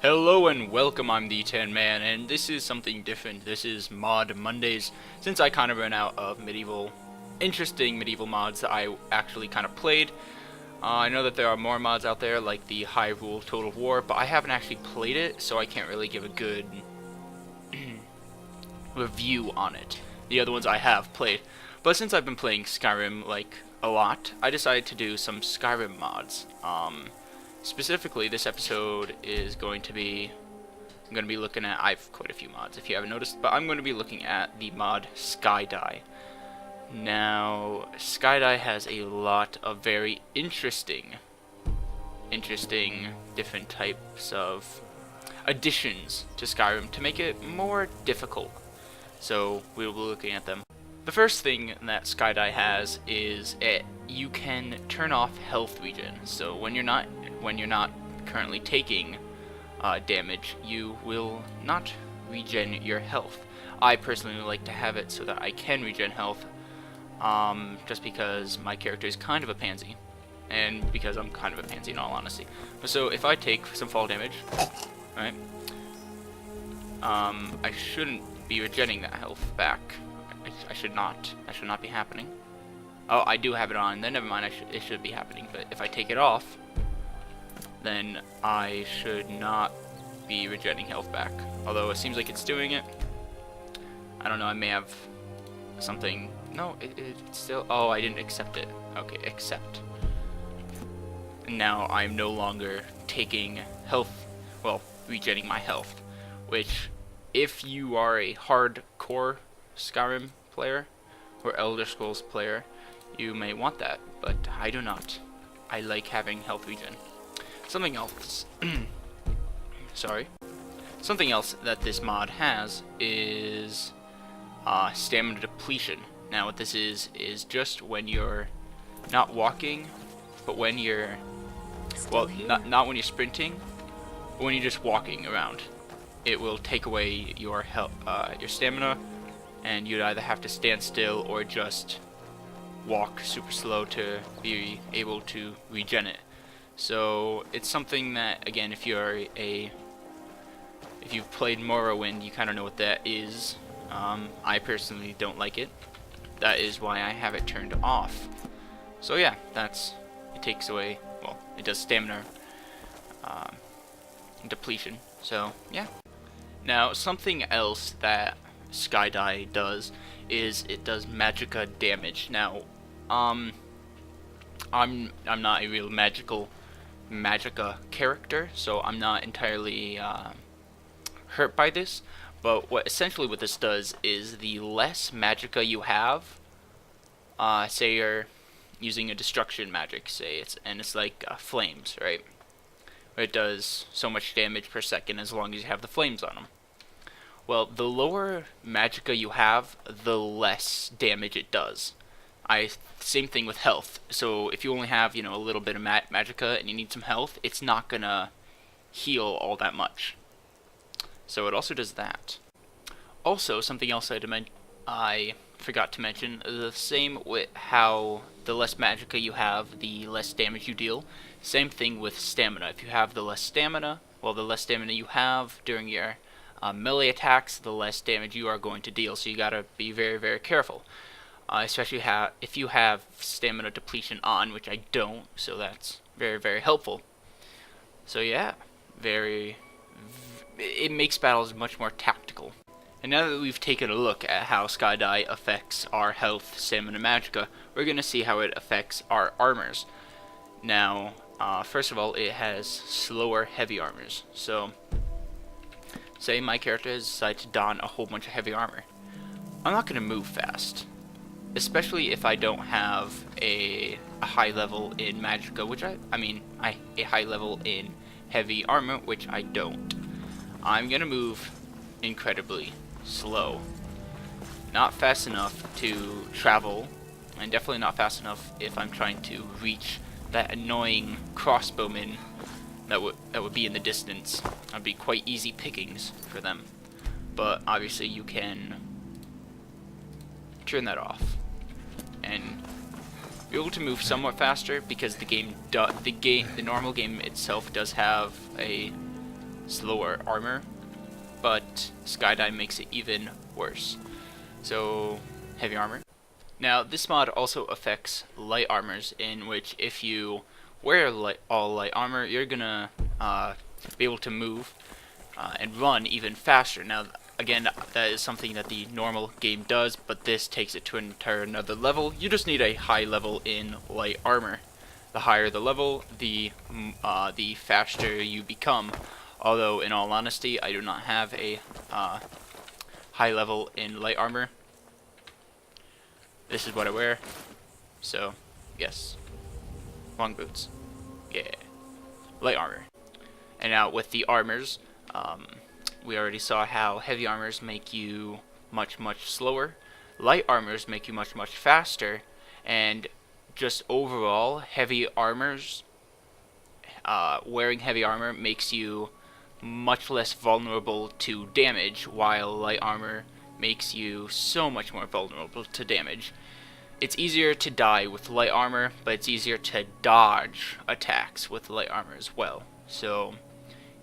Hello and welcome, I'm the Tan Man, and this is something different. This is Mod Mondays, since I kind of ran out of interesting medieval mods that I actually kind of played. I know that there are more mods out there, like the Hyrule Total War, but I haven't actually played it, so I can't really give a good review on it. The other ones I have played. But since I've been playing Skyrim, like, a lot, I decided to do some Skyrim mods. Specifically, this episode is going to be, I'm going to be looking at, I've quite a few mods if you haven't noticed, but I'm going to be looking at the mod SkyDie. Now, SkyDie has a lot of very interesting different types of additions to Skyrim to make it more difficult. So, we will be looking at them. The first thing that SkyDie has is you can turn off health regen. So when you're not currently taking damage, you will not regen your health. I personally like to have it so that I can regen health, just because my character is kind of a pansy, and because I'm kind of a pansy in all honesty. So if I take some fall damage, right, I shouldn't be regenning that health back. I should not. That should not be happening. Oh, I do have it on. Then never mind. It should be happening. But if I take it off, then I should not be regenerating health back. Although it seems like it's doing it. I don't know. I may have something. No, it's still. Oh, I didn't accept it. Okay, accept. And now I'm no longer taking health. Well, regenerating my health, which, if you are a hardcore Skyrim player or Elder Scrolls player, you may want that, but I do not. I like having health regen. Something else something else that this mod has is stamina depletion. Now what this is just when you're not walking, but when you're, well, not when you're sprinting, but when you're just walking around. It will take away your health, your stamina, and you'd either have to stand still or just walk super slow to be able to regen it. So it's something that, again, if you've played Morrowind, you kind of know what that is. I personally don't like it. That is why I have it turned off. So yeah, it takes away, well, it does stamina depletion. So yeah. Now something else that SkyDie does is it does magicka damage. Now, I'm not a real magicka character, so I'm not entirely hurt by this. But essentially what this does is the less magicka you have, say you're using a destruction magic, it's like flames, right? It does so much damage per second as long as you have the flames on them. Well, the lower magicka you have, the less damage it does. Same thing with health. So if you only have, a little bit of magicka and you need some health, it's not gonna heal all that much. So it also does that. Also, something else I forgot to mention, the same with how the less magicka you have, the less damage you deal. Same thing with stamina. If you have the less stamina, well, the less stamina you have during your melee attacks, the less damage you are going to deal. So you gotta be very, very careful. Especially if you have stamina depletion on, which I don't, so that's very, very helpful. So yeah, it makes battles much more tactical. And now that we've taken a look at how SkyDie affects our health, stamina, magicka, we're going to see how it affects our armors. Now, first of all, it has slower heavy armors. So, say my character has decided to don a whole bunch of heavy armor. I'm not going to move fast. Especially if I don't have a high level in magicka, which a high level in heavy armor, which I don't. I'm gonna move incredibly slow. Not fast enough to travel, and definitely not fast enough if I'm trying to reach that annoying crossbowman that would be in the distance. That'd be quite easy pickings for them. But obviously you can turn that off and be able to move somewhat faster, because the normal game itself does have a slower armor, but SkyDie makes it even worse. So, heavy armor. Now, this mod also affects light armors, in which if you wear all light armor, you're gonna be able to move and run even faster. Now, again, that is something that the normal game does, but this takes it to an entire another level. You just need a high level in light armor. The higher the level, the faster you become. Although, in all honesty, I do not have a high level in light armor. This is what I wear, so yes, long boots, yeah, light armor. And now with the armors, we already saw how heavy armors make you much slower, light armors make you much faster, and just overall, heavy armors, wearing heavy armor makes you much less vulnerable to damage, while light armor makes you so much more vulnerable to damage. It's easier to die with light armor, but it's easier to dodge attacks with light armor as well. So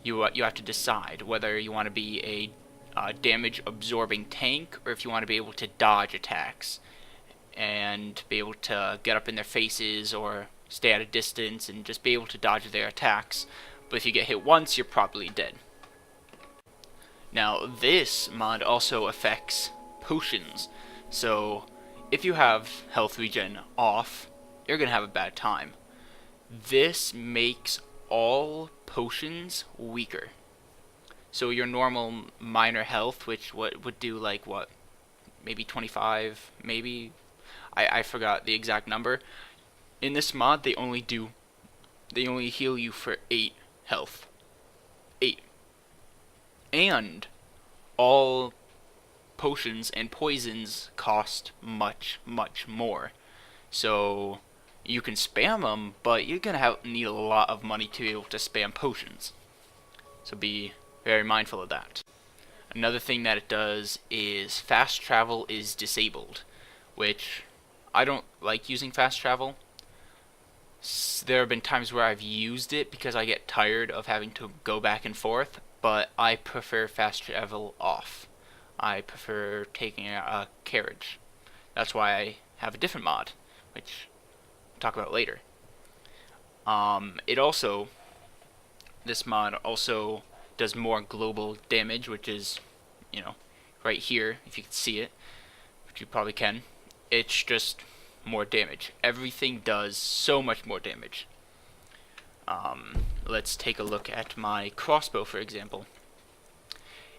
you have to decide whether you want to be a damage absorbing tank, or if you want to be able to dodge attacks and be able to get up in their faces or stay at a distance and just be able to dodge their attacks. But if you get hit once, you're probably dead. Now, this mod also affects potions. So, if you have health regen off, you're going to have a bad time. This makes all potions weaker. So your normal minor health, which would do like what? Maybe 25, maybe? I forgot the exact number. In this mod, they only heal you for 8 health. 8. And all potions and poisons cost much more. So you can spam them, but you're gonna need a lot of money to be able to spam potions. So be very mindful of that. Another thing that it does is fast travel is disabled, which I don't like using fast travel. There have been times where I've used it because I get tired of having to go back and forth, but I prefer fast travel off. I prefer taking a carriage. That's why I have a different mod, which I'll talk about later. This mod also does more global damage, which is, right here, if you can see it, which you probably can. It's just more damage. Everything does so much more damage. Let's take a look at my crossbow, for example.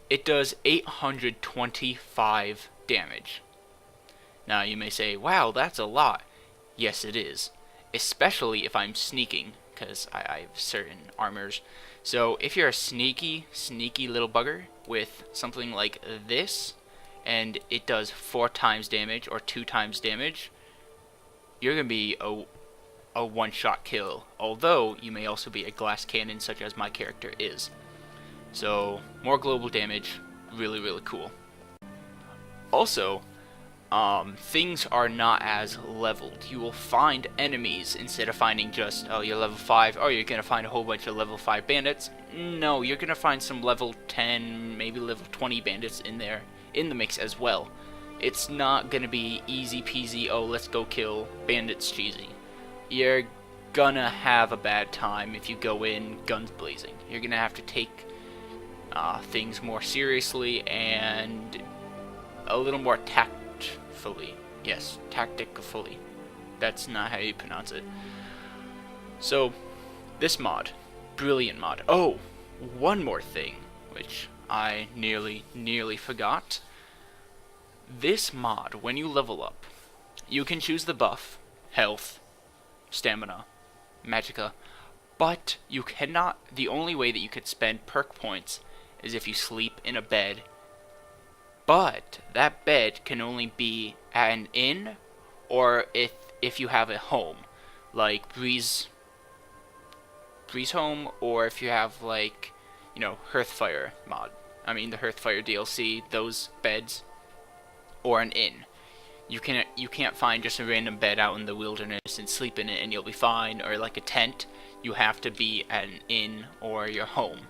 It does 825 damage. Now you may say, wow, that's a lot. Yes, it is. Especially if I'm sneaking, because I have certain armors. So if you're a sneaky little bugger with something like this, and it does 4 times damage or 2 times damage, you're going to be a one-shot kill. Although, you may also be a glass cannon, such as my character is. So, more global damage, really cool. Also, things are not as leveled. You will find enemies instead of finding just, oh, you're level 5, oh, you're going to find a whole bunch of level 5 bandits. No, you're going to find some level 10, maybe level 20 bandits in there, in the mix as well. It's not going to be easy peasy, oh, let's go kill bandits cheesy. You're gonna have a bad time if you go in guns blazing. You're gonna have to take things more seriously and a little more tactfully. Yes, tacticfully. That's not how you pronounce it. So, this mod, brilliant mod. Oh, one more thing, which I nearly forgot. This mod, when you level up, you can choose the buff, health, stamina, magicka, but you cannot. The only way that you could spend perk points is if you sleep in a bed, but that bed can only be at an inn or if you have a home, like Breeze Home, or if you have like, Hearthfire mod. I mean the Hearthfire DLC, those beds, or an inn. You can't find just a random bed out in the wilderness and sleep in it and you'll be fine, or like a tent. You have to be at an inn or your home.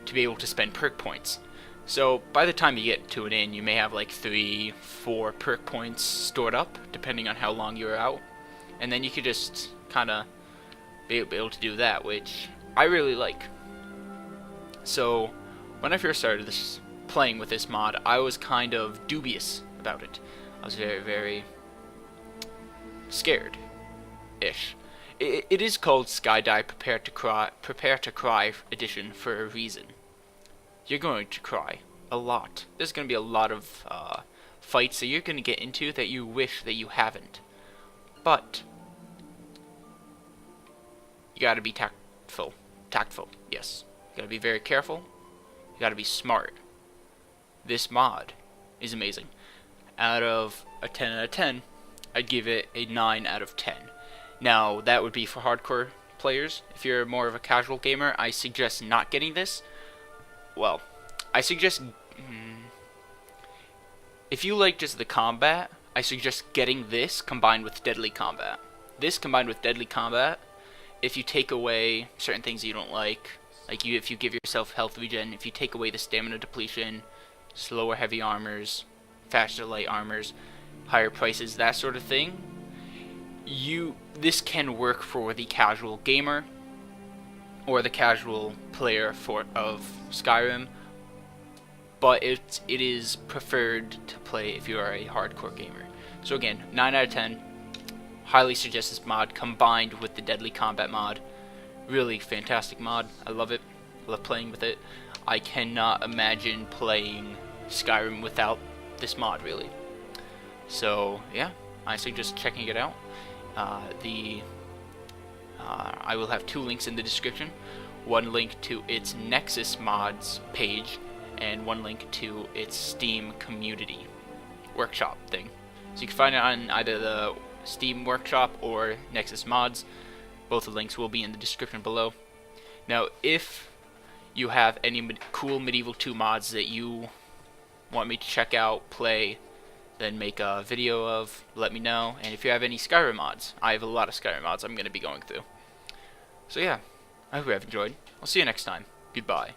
to be able to spend perk points. So by the time you get to an inn, you may have like 3-4 perk points stored up, depending on how long you're out. And then you could just kind of be able to do that, which I really like. So when I first started playing with this mod, I was kind of dubious about it. I was very, very scared-ish. It is called SkyDie Prepare to Cry edition for a reason. You're going to cry a lot. There's going to be a lot of fights that you're going to get into that you wish that you haven't. But you got to be tactful. Yes. You got to be very careful. You got to be smart. This mod is amazing. Out of a 10 out of 10, I'd give it a 9 out of 10. Now, that would be for hardcore players. If you're more of a casual gamer, I suggest not getting this. Well, I suggest... if you like just the combat, I suggest getting this combined with Deadly Combat. This combined with Deadly Combat, if you take away certain things you don't like if you give yourself health regen, if you take away the stamina depletion, slower heavy armors, faster light armors, higher prices, that sort of thing, this can work for the casual gamer or the casual player of Skyrim, but it is preferred to play if you are a hardcore gamer. So again, 9 out of 10. Highly suggest this mod combined with the Deadly Combat mod. Really fantastic mod. I love it. I love playing with it. I cannot imagine playing Skyrim without this mod, really. So yeah, I suggest checking it out. I will have 2 links in the description. One link to its Nexus mods page, and one link to its Steam community workshop thing. So you can find it on either the Steam workshop or Nexus mods. Both the links will be in the description below. Now, if you have any cool Medieval 2 mods that you want me to check out, play, then make a video of, let me know. And if you have any Skyrim mods, I have a lot of Skyrim mods I'm going to be going through. So yeah, I hope you have enjoyed. I'll see you next time. Goodbye.